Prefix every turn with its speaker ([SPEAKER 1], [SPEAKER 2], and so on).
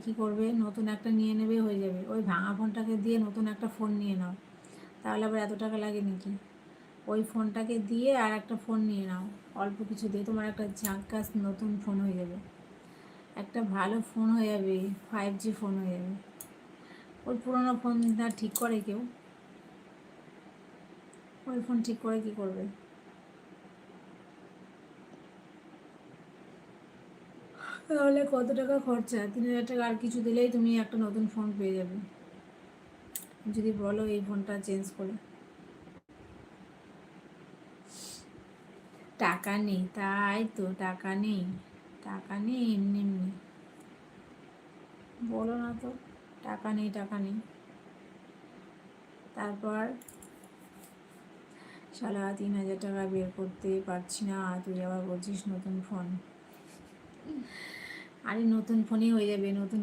[SPEAKER 1] কি করবে, নতুন একটা নিয়ে নেবে, হয়ে যাবে। ওই ভাঙা ফোনটাকে দিয়ে নতুন একটা ফোন নিয়ে নাও, তাহলে আবার এত টাকা লাগে নাকি? ওই ফোনটাকে দিয়ে আর একটা ফোন নিয়ে নাও, অল্প কিছু দিয়ে তোমার একটা ঝাঁকাস নতুন ফোন হয়ে যাবে, একটা ভালো ফোন হয়ে যাবে, 5G ফোন হয়ে যাবে। ওই পুরোনো ফোনটা ঠিক করে কেউ? ওই ফোন ঠিক করে কি করবে? তাহলে কত টাকা খরচা? 3,000 টাকা আর কিছু দিলেই তুমি একটা নতুন ফোন পেয়ে যাবে, যদি বলো এই ফোনটা চেঞ্জ করে। টাকা নেই, তাই তো টাকা নেই, টাকা নেই এমনি এমনি বলো না তো, টাকা নেই টাকা নেই। তারপর সালা 3,000 টাকা বের করতে পারছি না, তুই আবার বলছিস নতুন ফোন। আরে নতুন ফোনই হয়ে যাবে, নতুন